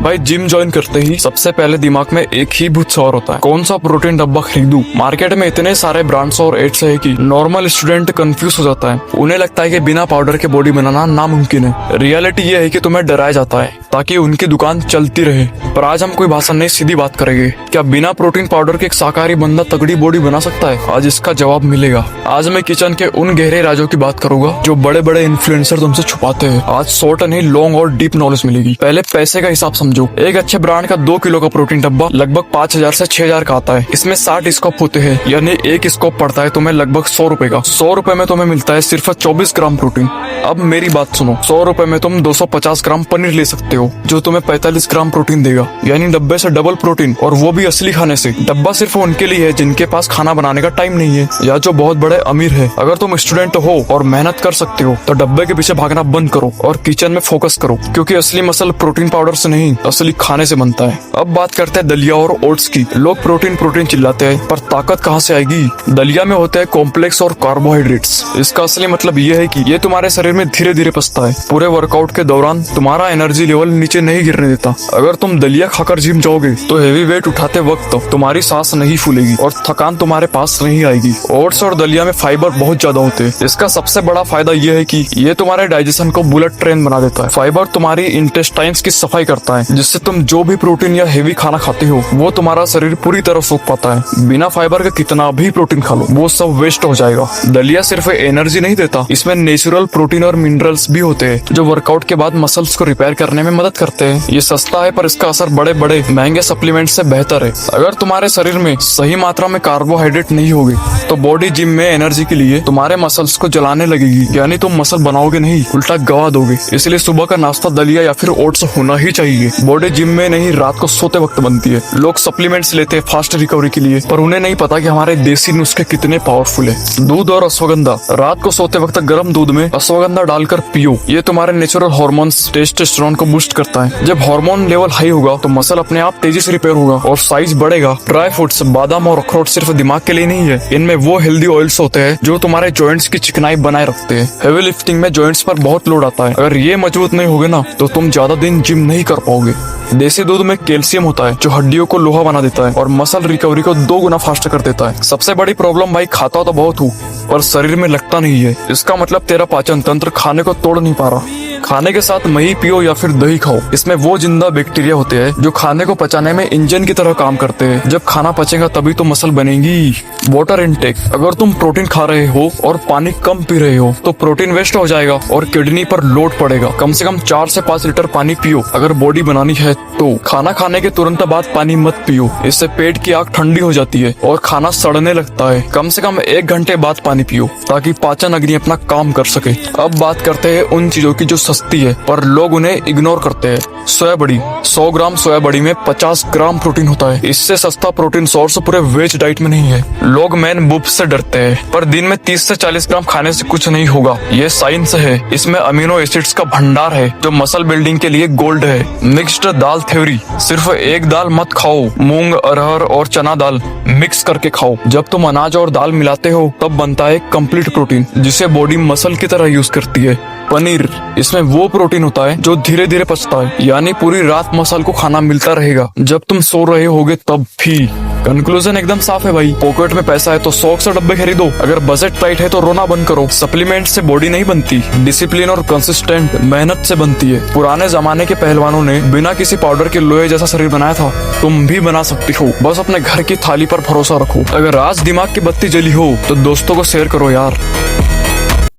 भाई gym join करते ही सबसे पहले दिमाग में एक ही भूत सवार होता है, कौन सा प्रोटीन डब्बा खरीदूं। मार्केट में इतने सारे ब्रांड्स और एड्स है कि नॉर्मल स्टूडेंट कंफ्यूज हो जाता है। उन्हें लगता है कि बिना पाउडर के बॉडी बनाना नामुमकिन है। रियलिटी ये है कि तुम्हें डराया जाता है ताकि उनकी दुकान चलती रहे। पर आज हम कोई भाषण नहीं, सीधी बात करेंगे। क्या बिना प्रोटीन पाउडर के एक शाकाहारी बंदा तगड़ी बॉडी बना सकता है? आज इसका जवाब मिलेगा। आज मैं किचन के उन गहरे राजों की बात करूंगा जो बड़े बड़े इन्फ्लुएंसर तुमसे छुपाते हैं। आज शॉर्ट नहीं, लॉन्ग और डीप नॉलेज मिलेगी। पहले पैसे का हिसाब समझो। एक अच्छे ब्रांड का 2 किलो का प्रोटीन डब्बा लगभग 5000 से 6000 का आता है। इसमें 60 स्कूप होते हैं, यानी एक स्कूप पड़ता है तुम्हें लगभग 100 रुपए का। 100 रुपए में तुम्हें मिलता है सिर्फ 24 ग्राम प्रोटीन। अब मेरी बात सुनो, 100 रुपए में तुम 250 ग्राम पनीर ले सकते हो जो तुम्हें 45 ग्राम प्रोटीन देगा, यानी डब्बे से डबल प्रोटीन, और वो भी असली खाने से। डब्बा सिर्फ उनके लिए है जिनके पास खाना बनाने का टाइम नहीं है या जो बहुत बड़े अमीर है। अगर तुम स्टूडेंट हो और मेहनत कर सकते हो तो डब्बे के पीछे भागना बंद करो और किचन में फोकस करो, क्योंकि असली मसल प्रोटीन पाउडर से नहीं, असली खाने से बनता है। अब बात करते हैं दलिया और ओट्स की। लोग प्रोटीन प्रोटीन चिल्लाते हैं, पर ताकत कहाँ से आएगी? दलिया में होते हैं कॉम्प्लेक्स और कार्बोहाइड्रेट्स। इसका असली मतलब ये है कि ये तुम्हारे शरीर में धीरे धीरे पचता है। पूरे वर्कआउट के दौरान तुम्हारा एनर्जी लेवल नीचे नहीं गिरने देता। अगर तुम दलिया खाकर जिम जाओगे तो हेवी वेट उठाते वक्त तुम्हारी सांस नहीं फूलेगी और थकान तुम्हारे पास नहीं आएगी। ओट्स और दलिया में फाइबर बहुत ज्यादा होते हैं। इसका सबसे बड़ा फायदा ये है कि ये तुम्हारे डाइजेशन को बुलेट ट्रेन बना देता है। फाइबर तुम्हारी इंटेस्टाइन्स की सफाई करता है, जिससे तुम जो भी प्रोटीन या हेवी खाना खाते हो वो तुम्हारा शरीर पूरी तरह सोख पाता है। बिना फाइबर के कितना भी प्रोटीन खा लो वो सब वेस्ट हो जाएगा। दलिया सिर्फ एनर्जी नहीं देता, इसमें नेचुरल प्रोटीन और मिनरल्स भी होते हैं जो वर्कआउट के बाद मसल्स को रिपेयर करने में मदद करते हैं। ये सस्ता है पर इसका असर बड़े बड़े महंगे सप्लीमेंट से बेहतर है। अगर तुम्हारे शरीर में सही मात्रा में कार्बोहाइड्रेट नहीं होगी तो बॉडी जिम में एनर्जी के लिए तुम्हारे मसल्स को जलाने लगेगी, यानी तुम मसल बनाओगे नहीं, उल्टा गवा दोगे। इसलिए सुबह का नाश्ता दलिया या फिर ओट्स होना ही चाहिए। बॉडी जिम में नहीं, रात को सोते वक्त बनती है। लोग सप्लीमेंट्स लेते हैं फास्ट रिकवरी के लिए, पर उन्हें नहीं पता कि हमारे देसी नुस्खे कितने पावरफुल है। दूध और अश्वगंधा। रात को सोते वक्त गर्म दूध में अश्वगंधा डालकर पियो। ये तुम्हारे नेचुरल हार्मोन्स टेस्टोस्टेरोन को बूस्ट करता है। जब हार्मोन लेवल हाई होगा तो मसल अपने आप तेजी से रिपेयर होगा और साइज बढ़ेगा। ड्राई फ्रूट्स, बादाम और अखरोट सिर्फ दिमाग के लिए नहीं है, इनमें वो हेल्दी ऑयल्स होते हैं जो तुम्हारे जॉइंट्स की चिकनाई बनाए रखते हैं। हेवी लिफ्टिंग में जॉइंट्स पर बहुत लोड आता है, अगर ये मजबूत नहीं होगे ना तो तुम ज्यादा दिन जिम नहीं कर पाओगे। देसी दूध में कैल्शियम होता है जो हड्डियों को लोहा बना देता है और मसल रिकवरी को 2 गुना फास्ट कर देता है। सबसे बड़ी प्रॉब्लम भाई, खाता तो बहुत हूँ पर शरीर में लगता नहीं है। इसका मतलब तेरा पाचन तंत्र खाने को तोड़ नहीं पा रहा। खाने के साथ मही पियो या फिर दही खाओ। इसमें वो जिंदा बैक्टीरिया होते हैं जो खाने को पचाने में इंजन की तरह काम करते हैं। जब खाना पचेगा तभी तो मसल बनेगी। Water intake. अगर तुम प्रोटीन खा रहे हो और पानी कम पी रहे हो तो प्रोटीन वेस्ट हो जाएगा और किडनी पर लोड पड़ेगा। कम से कम 4 से 5 लीटर पानी पियो अगर बॉडी बनानी है तो। खाना खाने के तुरंत बाद पानी मत पियो, इससे पेट की आग ठंडी हो जाती है और खाना सड़ने लगता है। कम से कम 1 घंटे बाद पानी पियो ताकि पाचन अग्नि अपना काम कर सके। अब बात करते हैं उन चीजों की जो सस्ती है पर लोग उन्हें इग्नोर करते हैं। सोया बड़ी। 100 ग्राम सोया बड़ी में 50 ग्राम प्रोटीन होता है। इससे सस्ता प्रोटीन सोर्स पूरे वेज डाइट में नहीं है। लोग मैन बूब से डरते हैं, पर दिन में 30 से 40 ग्राम खाने से कुछ नहीं होगा। ये साइंस है। इसमें अमीनो एसिड्स का भंडार है जो मसल बिल्डिंग के लिए गोल्ड है। मिक्स्ड दाल थ्योरी। सिर्फ एक दाल मत खाओ, मूंग, अरहर और चना दाल मिक्स करके खाओ। जब तुम अनाज और दाल मिलाते हो तब बनता है कंप्लीट प्रोटीन जिसे बॉडी मसल की तरह यूज करती है। पनीर। इसमें वो प्रोटीन होता है जो धीरे धीरे पचता है, यानी पूरी रात मसल को खाना मिलता रहेगा जब तुम सो रहे होगे तब भी। कंक्लूजन एकदम साफ है भाई, पॉकेट में पैसा है तो 100 से डब्बे खरीदो। अगर बजट टाइट है तो रोना बंद करो। सप्लीमेंट से बॉडी नहीं बनती, डिसिप्लिन और कंसिस्टेंट मेहनत से बनती है। पुराने जमाने के पहलवानों ने बिना किसी पाउडर के लोहे जैसा शरीर बनाया था, तुम भी बना सकती हो। बस अपने घर की थाली पर भरोसा रखो। अगर आज दिमाग की बत्ती जली हो तो दोस्तों को शेयर करो यार।